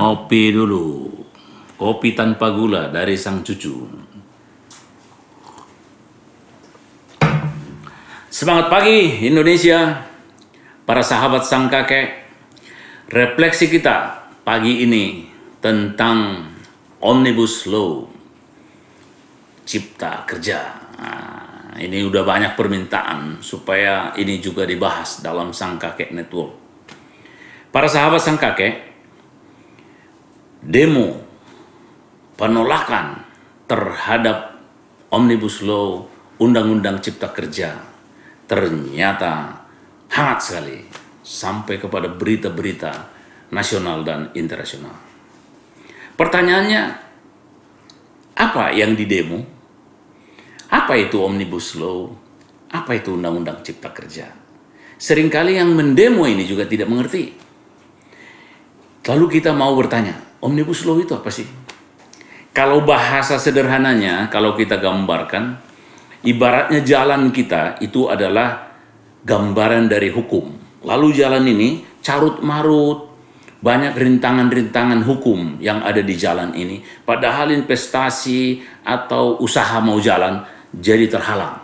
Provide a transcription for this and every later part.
Ngopi dulu. Kopi tanpa gula dari sang cucu. Semangat pagi Indonesia, para sahabat sang kakek. Refleksi kita pagi ini tentang Omnibus Law, Cipta Kerja. Nah, ini udah banyak permintaan supaya ini juga dibahas dalam Sang Kakek Network. Para sahabat sang kakek, demo penolakan terhadap Omnibus Law, Undang-Undang Cipta Kerja, ternyata hangat sekali sampai kepada berita-berita nasional dan internasional. Pertanyaannya, apa yang didemo? Apa itu Omnibus Law? Apa itu Undang-Undang Cipta Kerja? Seringkali yang mendemo ini juga tidak mengerti. Lalu kita mau bertanya, Omnibus Law itu apa sih? Kalau bahasa sederhananya, kalau kita gambarkan, ibaratnya jalan kita itu adalah gambaran dari hukum. Lalu jalan ini carut-marut, banyak rintangan-rintangan hukum yang ada di jalan ini. Padahal investasi atau usaha mau jalan jadi terhalang.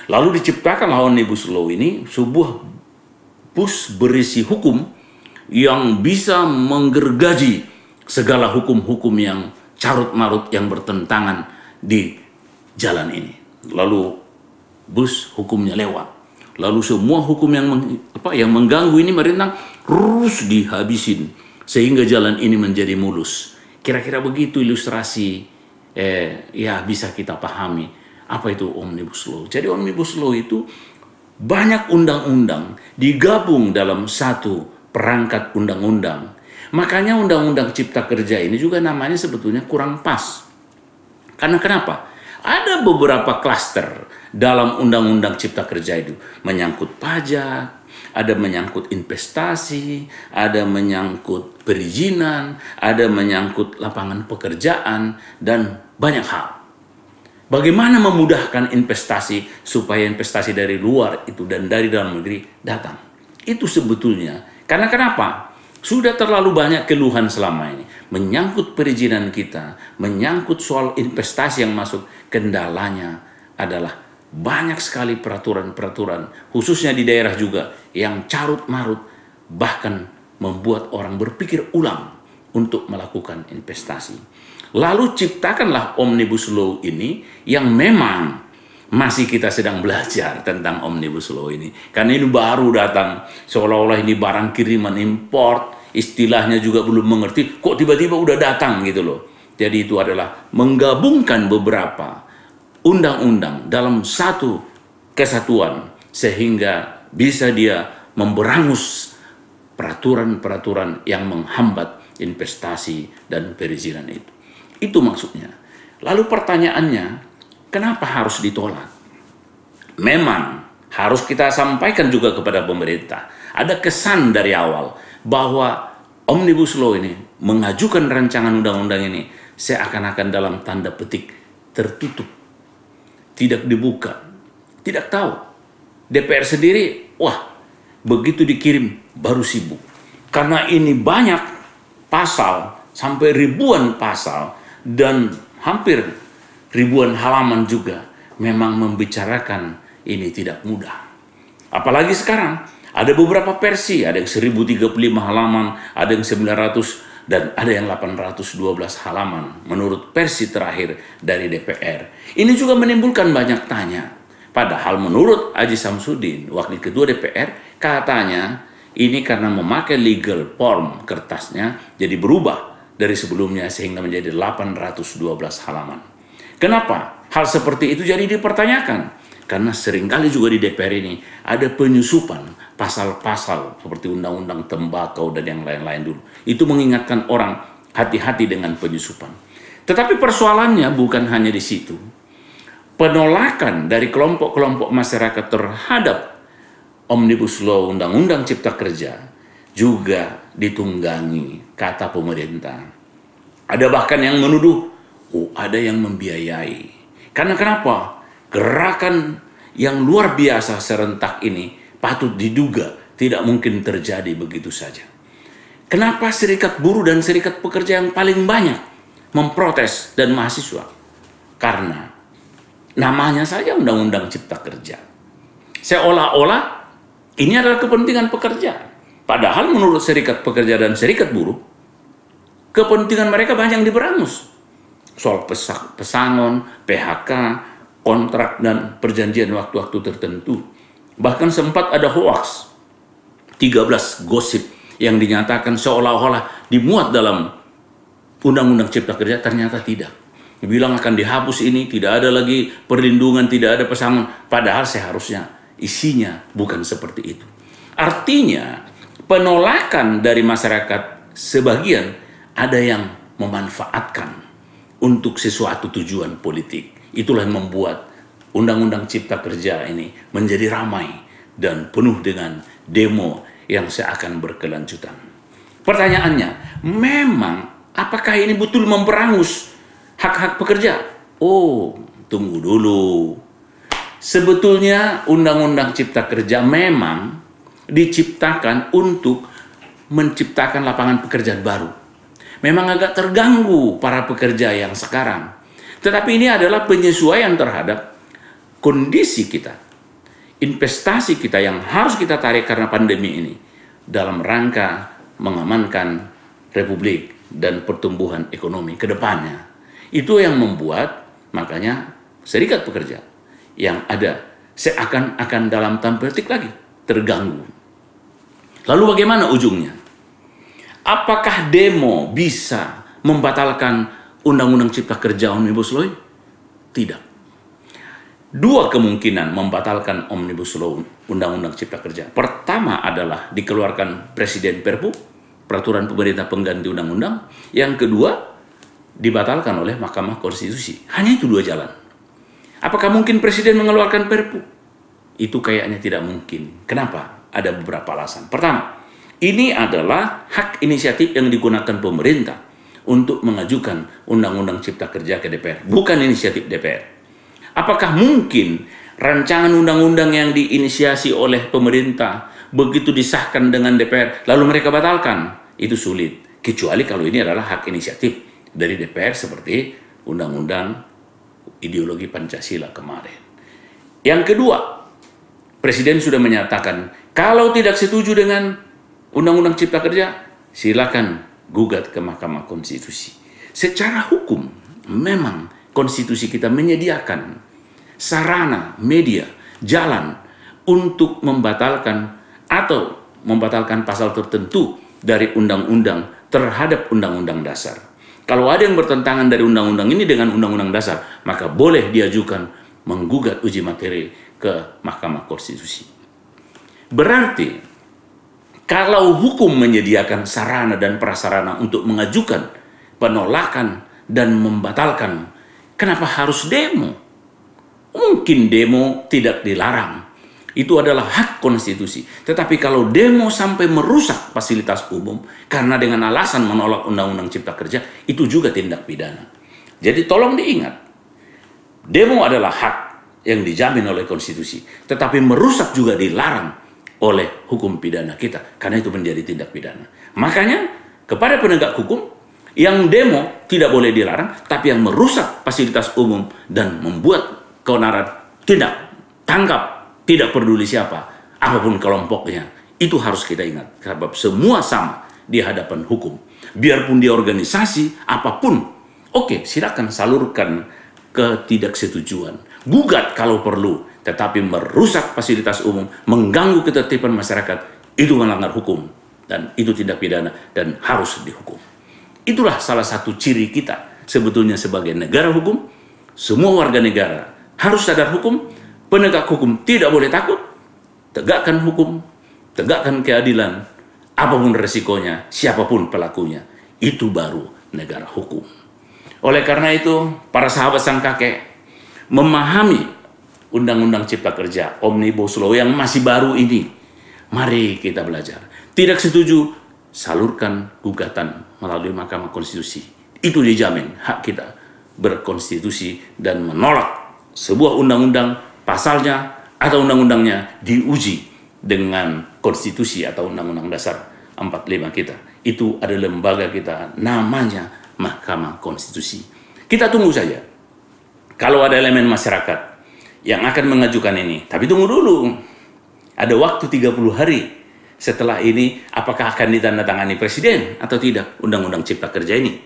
Lalu diciptakanlah Omnibus Law ini, sebuah bus berisi hukum yang bisa menggergaji segala hukum-hukum yang carut-marut yang bertentangan di jalan ini. Lalu bus hukumnya lewat. Lalu semua hukum yang mengganggu ini merintang terus dihabisin sehingga jalan ini menjadi mulus. Kira-kira begitu ilustrasi ya bisa kita pahami apa itu Omnibus Law. Jadi Omnibus Law itu banyak undang-undang digabung dalam satu perangkat undang-undang. Makanya Undang-Undang Cipta Kerja ini juga namanya sebetulnya kurang pas. Karena kenapa? Ada beberapa klaster dalam Undang-Undang Cipta Kerja itu. Menyangkut pajak, ada menyangkut investasi, ada menyangkut perizinan, ada menyangkut lapangan pekerjaan, dan banyak hal. Bagaimana memudahkan investasi supaya investasi dari luar itu dan dari dalam negeri datang. Itu sebetulnya. Karena kenapa? Sudah terlalu banyak keluhan selama ini. Menyangkut perizinan kita, menyangkut soal investasi yang masuk, kendalanya adalah banyak sekali peraturan-peraturan, khususnya di daerah juga, yang carut-marut, bahkan membuat orang berpikir ulang untuk melakukan investasi. Lalu ciptakanlah Omnibus Law ini yang memang masih kita sedang belajar tentang Omnibus Law ini. Karena ini baru datang, seolah-olah ini barang kiriman import, istilahnya juga belum mengerti, kok tiba-tiba udah datang gitu loh. Jadi itu adalah menggabungkan beberapa undang-undang dalam satu kesatuan sehingga bisa dia memberangus peraturan-peraturan yang menghambat investasi dan perizinan itu. Itu maksudnya. Lalu pertanyaannya, kenapa harus ditolak? Memang harus kita sampaikan juga kepada pemerintah. Ada kesan dari awal bahwa Omnibus Law ini, mengajukan rancangan undang-undang ini, seakan-akan dalam tanda petik tertutup, tidak dibuka, tidak tahu. DPR sendiri, wah, begitu dikirim baru sibuk. Karena ini banyak pasal, sampai ribuan pasal, dan hampir ribuan halaman juga, memang membicarakan ini tidak mudah. Apalagi sekarang, ada beberapa versi, ada yang 1035 halaman, ada yang 900, dan ada yang 812 halaman menurut versi terakhir dari DPR. Ini juga menimbulkan banyak tanya. Padahal menurut Aji Samsudin, Wakil Ketua DPR, katanya ini karena memakai legal form kertasnya, jadi berubah dari sebelumnya sehingga menjadi 812 halaman. Kenapa hal seperti itu jadi dipertanyakan? Karena seringkali juga di DPR ini ada penyusupan pasal-pasal seperti undang-undang tembakau dan yang lain-lain dulu. Itu mengingatkan orang hati-hati dengan penyusupan. Tetapi persoalannya bukan hanya di situ. Penolakan dari kelompok-kelompok masyarakat terhadap Omnibus Law, Undang-Undang Cipta Kerja, juga ditunggangi kata pemerintah. Ada bahkan yang menuduh, ada yang membiayai. Karena kenapa? Gerakan yang luar biasa serentak ini patut diduga tidak mungkin terjadi begitu saja. Kenapa serikat buruh dan serikat pekerja yang paling banyak memprotes dan mahasiswa? Karena namanya saja Undang-Undang Cipta Kerja. Seolah-olah ini adalah kepentingan pekerja. Padahal menurut serikat pekerja dan serikat buruh, kepentingan mereka banyak yang diberangus. Soal pesangon, PHK, kontrak, dan perjanjian waktu-waktu tertentu. Bahkan sempat ada hoaks, 13 gosip yang dinyatakan seolah-olah dimuat dalam Undang-Undang Cipta Kerja, ternyata tidak. Dibilang akan dihapus ini, tidak ada lagi perlindungan, tidak ada pesangon. Padahal seharusnya isinya bukan seperti itu. Artinya, penolakan dari masyarakat sebagian ada yang memanfaatkan untuk sesuatu tujuan politik. Itulah yang membuat Undang-Undang Cipta Kerja ini menjadi ramai dan penuh dengan demo yang seakan berkelanjutan. Pertanyaannya, memang apakah ini betul memberangus hak-hak pekerja? Oh, tunggu dulu. Sebetulnya Undang-Undang Cipta Kerja memang diciptakan untuk menciptakan lapangan pekerjaan baru. Memang agak terganggu para pekerja yang sekarang. Tetapi ini adalah penyesuaian terhadap kondisi kita, investasi kita yang harus kita tarik karena pandemi ini dalam rangka mengamankan Republik dan pertumbuhan ekonomi ke depannya. Itu yang membuat makanya serikat pekerja yang ada seakan-akan dalam tanda petik lagi terganggu. Lalu bagaimana ujungnya? Apakah demo bisa membatalkan Undang-Undang Cipta Kerja Omnibus Law? Tidak. Dua kemungkinan membatalkan Omnibus Law Undang-Undang Cipta Kerja. Pertama adalah dikeluarkan Presiden Perpu, peraturan pemerintah pengganti undang-undang. Yang kedua, dibatalkan oleh Mahkamah Konstitusi. Hanya itu dua jalan. Apakah mungkin Presiden mengeluarkan Perpu? Itu kayaknya tidak mungkin. Kenapa? Ada beberapa alasan. Pertama, ini adalah hak inisiatif yang digunakan pemerintah untuk mengajukan Undang-Undang Cipta Kerja ke DPR. Bukan inisiatif DPR. Apakah mungkin rancangan undang-undang yang diinisiasi oleh pemerintah begitu disahkan dengan DPR lalu mereka batalkan? Itu sulit. Kecuali kalau ini adalah hak inisiatif dari DPR seperti Undang-Undang Ideologi Pancasila kemarin. Yang kedua, Presiden sudah menyatakan kalau tidak setuju dengan Undang-Undang Cipta Kerja, silakan gugat ke Mahkamah Konstitusi. Secara hukum, memang konstitusi kita menyediakan sarana, media, jalan untuk membatalkan atau membatalkan pasal tertentu dari undang-undang terhadap undang-undang dasar. Kalau ada yang bertentangan dari undang-undang ini dengan undang-undang dasar, maka boleh diajukan menggugat uji materi ke Mahkamah Konstitusi. Berarti, kalau hukum menyediakan sarana dan prasarana untuk mengajukan penolakan dan membatalkan, kenapa harus demo? Mungkin demo tidak dilarang. Itu adalah hak konstitusi. Tetapi kalau demo sampai merusak fasilitas umum karena dengan alasan menolak Undang-Undang Cipta Kerja, itu juga tindak pidana. Jadi tolong diingat, demo adalah hak yang dijamin oleh konstitusi. Tetapi merusak juga dilarang oleh hukum pidana kita. Karena itu menjadi tindak pidana. Makanya kepada penegak hukum, yang demo tidak boleh dilarang, tapi yang merusak fasilitas umum dan membuat keonaran tidak tangkap, tidak peduli siapa, apapun kelompoknya, itu harus kita ingat. Sebab semua sama di hadapan hukum. Biarpun dia organisasi, apapun, oke, silakan salurkan ketidaksetujuan. Gugat kalau perlu, tetapi merusak fasilitas umum, mengganggu ketertiban masyarakat, itu melanggar hukum. Dan itu tindak pidana dan harus dihukum. Itulah salah satu ciri kita sebetulnya sebagai negara hukum. Semua warga negara harus sadar hukum, penegak hukum tidak boleh takut, tegakkan hukum, tegakkan keadilan, apapun resikonya, siapapun pelakunya, itu baru negara hukum. Oleh karena itu, para sahabat sang kakek memahami Undang-Undang Cipta Kerja, Omnibus Law yang masih baru ini, mari kita belajar. Tidak setuju, salurkan gugatan melalui Mahkamah Konstitusi. Itu dijamin hak kita berkonstitusi dan menolak sebuah undang-undang, pasalnya atau undang-undangnya diuji dengan konstitusi atau undang-undang dasar 45 kita. Itu ada lembaga kita, namanya Mahkamah Konstitusi. Kita tunggu saja. Kalau ada elemen masyarakat yang akan mengajukan ini, tapi tunggu dulu. Ada waktu 30 hari setelah ini, apakah akan ditandatangani presiden atau tidak Undang-Undang Cipta Kerja ini.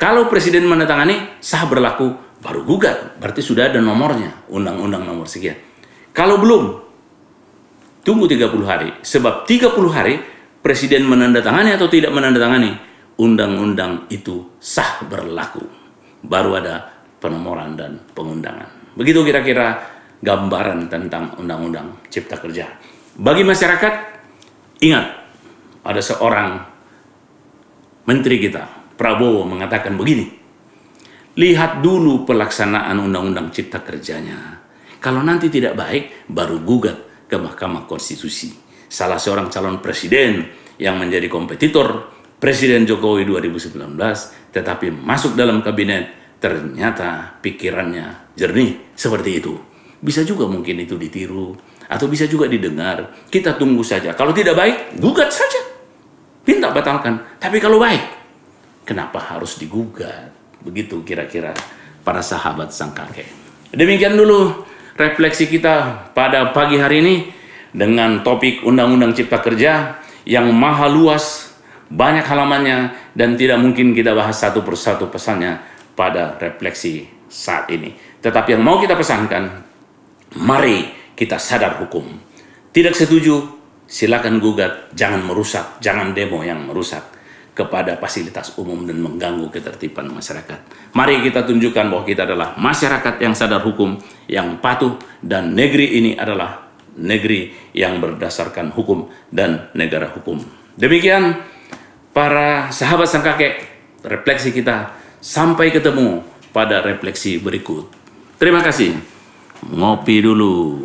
Kalau presiden menandatangani, sah berlaku, baru gugat. Berarti sudah ada nomornya, Undang-Undang nomor sekian. Kalau belum, tunggu 30 hari. Sebab 30 hari, presiden menandatangani atau tidak menandatangani, undang-undang itu sah berlaku. Baru ada penomoran dan pengundangan. Begitu kira-kira gambaran tentang Undang-Undang Cipta Kerja. Bagi masyarakat, ingat, ada seorang menteri kita, Prabowo, mengatakan begini, lihat dulu pelaksanaan Undang-Undang Cipta Kerjanya. Kalau nanti tidak baik, baru gugat ke Mahkamah Konstitusi. Salah seorang calon presiden yang menjadi kompetitor Presiden Jokowi 2019, tetapi masuk dalam kabinet, ternyata pikirannya jernih seperti itu. Bisa juga mungkin itu ditiru, atau bisa juga didengar. Kita tunggu saja. Kalau tidak baik, gugat saja. Minta batalkan. Tapi kalau baik, kenapa harus digugat? Begitu kira-kira para sahabat sang kakek. Demikian dulu refleksi kita pada pagi hari ini dengan topik Undang-Undang Cipta Kerja yang maha luas, banyak halamannya, dan tidak mungkin kita bahas satu persatu pesannya pada refleksi saat ini. Tetapi yang mau kita pesankan, mari kita sadar hukum. Tidak setuju, silakan gugat, jangan merusak, jangan demo yang merusak kepada fasilitas umum dan mengganggu ketertiban masyarakat. Mari kita tunjukkan bahwa kita adalah masyarakat yang sadar hukum, yang patuh, dan negeri ini adalah negeri yang berdasarkan hukum dan negara hukum. Demikian para sahabat sang kakek, refleksi kita. Sampai ketemu pada refleksi berikut. Terima kasih. Ngopi dulu.